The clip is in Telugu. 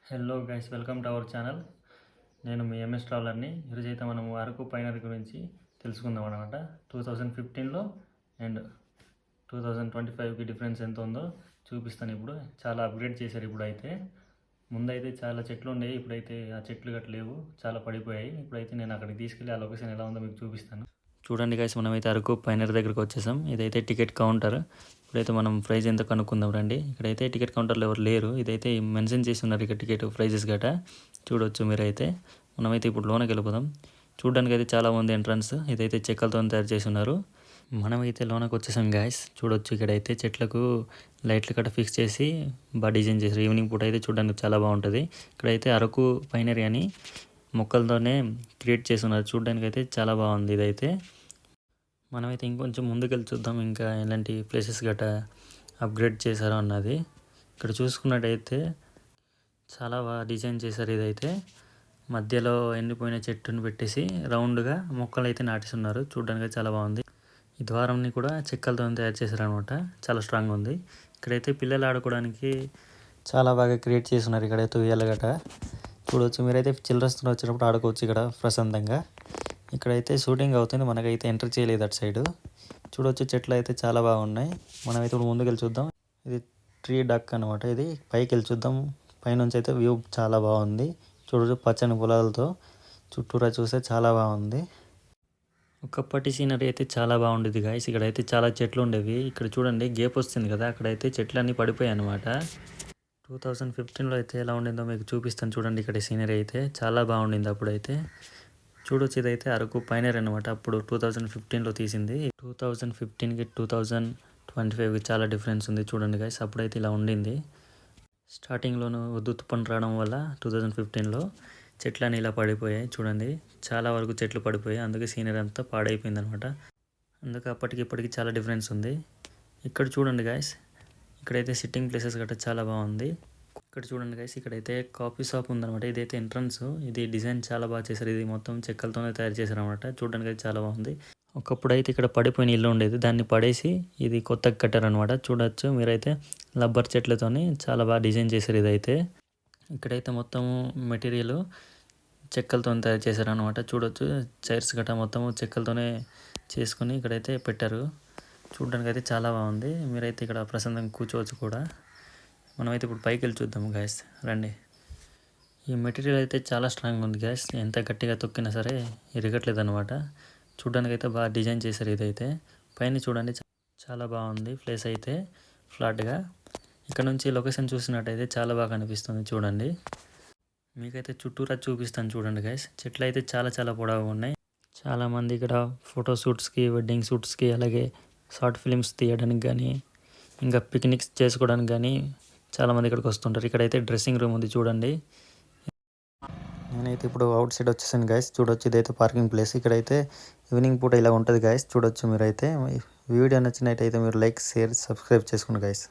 Hello guys, welcome to our channel. నేను మీ ఎంఎస్ ట్రావెలర్ని. ఈరోజు అయితే మనం అరకు పైనరీ గురించి తెలుసుకుందాం అనమాట. 2015లో అండ్ 2025కి డిఫరెన్స్ ఎంత ఉందో చూపిస్తాను. ఇప్పుడు చాలా అప్గ్రేడ్ చేశారు. ఇప్పుడైతే ముందైతే చాలా చెట్లు ఉండేవి, ఇప్పుడైతే ఆ చెట్లు గట్ల లేవు, చాలా పడిపోయాయి. ఇప్పుడైతే నేను అక్కడికి తీసుకెళ్ళి ఆ లొకేషన్ ఎలా ఉందో మీకు చూపిస్తాను. చూడండి గైస్, మనమైతే అరకు పైనరీ దగ్గరికి వచ్చేసాం. ఇదైతే టికెట్ కౌంటర్. ఇప్పుడైతే మనం ప్రైస్ ఎంత కనుక్కుందాం రండి. ఇక్కడైతే టికెట్ కౌంటర్లో ఎవరు లేరు. ఇదైతే మెన్షన్ చేసి ఉన్నారు ఇక్కడ టికెట్ ప్రైజెస్ గట చూడొచ్చు మీరైతే. మనమైతే ఇప్పుడు లోనకి వెళ్ళిపోదాం. చూడడానికి అయితే చాలా ఉంది ఎంట్రన్స్. ఇదైతే చెక్కలతో తయారు చేసి ఉన్నారు. మనమైతే లోనకి వచ్చేసాం గాయస్. చూడొచ్చు ఇక్కడైతే చెట్లకు లైట్లు కట్ట ఫిక్స్ చేసి బాగా డిజైన్ చేశారు. ఈవినింగ్ పూట అయితే చూడడానికి చాలా బాగుంటుంది. ఇక్కడైతే అరకు పైనరీ అని మొక్కలతోనే క్రియేట్ చేసి ఉన్నారు. చూడడానికి అయితే చాలా బాగుంది. ఇదైతే మనమైతే ఇంకొంచెం ముందుకెళ్ళి చూద్దాం, ఇంకా ఎలాంటి ప్లేసెస్ గట్ట అప్గ్రేడ్ చేశారో అన్నది. ఇక్కడ చూసుకున్నట్టయితే చాలా బాగా డిజైన్ చేశారు. ఇదైతే మధ్యలో ఎండిపోయిన చెట్టును పెట్టేసి రౌండ్గా మొక్కలు అయితే నాటిస్తున్నారు. చూడడానికి చాలా బాగుంది. ఈ ద్వారంని కూడా చెక్కలతో తయారు చేశారనమాట. చాలా స్ట్రాంగ్ ఉంది. ఇక్కడైతే పిల్లలు ఆడుకోవడానికి చాలా బాగా క్రియేట్ చేస్తున్నారు. ఇక్కడైతే ఉయ్యాలగట చూడవచ్చు మీరైతే. చిల్డ్రన్స్ వచ్చినప్పుడు ఆడుకోవచ్చు ఇక్కడ ప్రశాంతంగా. ఇక్కడైతే షూటింగ్ అవుతుంది. మనకైతే ఎంటర్ చేయలేదు అటు సైడు. చూడవచ్చు చెట్లు అయితే చాలా బాగున్నాయి. మనమైతే ఇప్పుడు ముందుకు వెళ్ళి చూద్దాం. ఇది ట్రీ డక్ అనమాట. ఇది పైకి వెళ్ళి చూద్దాం. పైనుంచి అయితే వ్యూ చాలా బాగుంది. చూడవచ్చు పచ్చని పొలాలతో చుట్టూరా చూస్తే చాలా బాగుంది. ఒకప్పటి సీనరీ అయితే చాలా బాగుండేది గాయస్. ఇక్కడైతే చాలా చెట్లు ఉండేవి. ఇక్కడ చూడండి గేప్ వస్తుంది కదా, అక్కడైతే చెట్లు అన్నీ పడిపోయాయి అనమాట. 2015లో అయితే ఎలా ఉండిందో మీకు చూపిస్తాను. చూడండి ఇక్కడ సీనరీ అయితే చాలా బాగుండింది అప్పుడైతే. చూడొచ్చు ఇదైతే అరకు పైనరీ అనమాట. అప్పుడు 2015లో తీసింది. 2015కి 2025కి చాలా డిఫరెన్స్ ఉంది. చూడండి గైస్, అప్పుడైతే ఇలా ఉండింది. స్టార్టింగ్లోనూ తుఫాను రావడం వల్ల 2015లో చెట్లన్నీ ఇలా పడిపోయాయి. చూడండి చాలా వరకు చెట్లు పడిపోయాయి. అందుకే సీనరీ అంతా పాడైపోయింది అనమాట. అందుకే అప్పటికి ఇప్పటికి చాలా డిఫరెన్స్ ఉంది. ఇక్కడ చూడండి గైస్, ఇక్కడైతే సిట్టింగ్ ప్లేసెస్ గట్రా చాలా బాగుంది. ఇక్కడ చూడండి గైస్, ఇక్కడైతే కాఫీ షాప్ ఉందన్నమాట. ఇదైతే ఎంట్రన్స్. ఇది డిజైన్ చాలా బాగా చేశారు. ఇది మొత్తం చెక్కలతోనే తయారు చేశారు అనమాట. చూడడానికి అయితే చాలా బాగుంది. ఒకప్పుడు అయితే ఇక్కడ పడిపోయిన ఇల్లు ఉండేది, దాన్ని పడేసి ఇది కొత్తగా కట్టారనమాట. చూడొచ్చు మీరైతే రబ్బర్ చెట్లతోని చాలా బాగా డిజైన్ చేశారు. ఇదైతే ఇక్కడైతే మొత్తం మెటీరియల్ చెక్కలతో తయారు చేశారనమాట. చూడొచ్చు చైర్స్ గట్రా మొత్తం చెక్కలతోనే చేసుకుని ఇక్కడైతే పెట్టారు. చూడడానికి అయితే చాలా బాగుంది. మీరైతే ఇక్కడ ప్రశాంతంగా కూర్చోవచ్చు కూడా. మనమైతే ఇప్పుడు పైకి వెళ్ళి చూద్దాం గ్యాస్ రండి. ఈ మెటీరియల్ అయితే చాలా స్ట్రాంగ్ ఉంది గ్యాస్. ఎంత గట్టిగా తొక్కినా సరే ఇరగట్లేదు అనమాట. చూడడానికి అయితే బాగా డిజైన్ చేశారు. ఇదైతే పైన చూడండి చాలా బాగుంది ప్లేస్ అయితే ఫ్లాట్గా. ఇక్కడ నుంచి లొకేషన్ చూసినట్టయితే చాలా బాగా అనిపిస్తుంది. చూడండి మీకైతే చుట్టూరా చూపిస్తాను. చూడండి గైస్, చెట్లు అయితే చాలా చాలా పొడవుగా ఉన్నాయి. చాలామంది ఇక్కడ ఫోటోషూట్స్కి, వెడ్డింగ్ షూట్స్కి, అలాగే షార్ట్ ఫిలిమ్స్ తీయడానికి కానీ, ఇంకా పిక్నిక్స్ చేసుకోవడానికి కానీ చాలామంది ఇక్కడికి వస్తుంటారు. ఇక్కడైతే డ్రెస్సింగ్ రూమ్ ఉంది చూడండి. నేనైతే ఇప్పుడు అవుట్ సైడ్ వచ్చేసాను గైస్. చూడొచ్చు ఇదైతే పార్కింగ్ ప్లేస్. ఇక్కడైతే ఈవినింగ్ పూట ఇలా ఉంటుంది గైస్. చూడొచ్చు మీరైతే. వీడియో నచ్చినట్టయితే మీరు లైక్, షేర్, సబ్స్క్రైబ్ చేసుకోండి గైస్.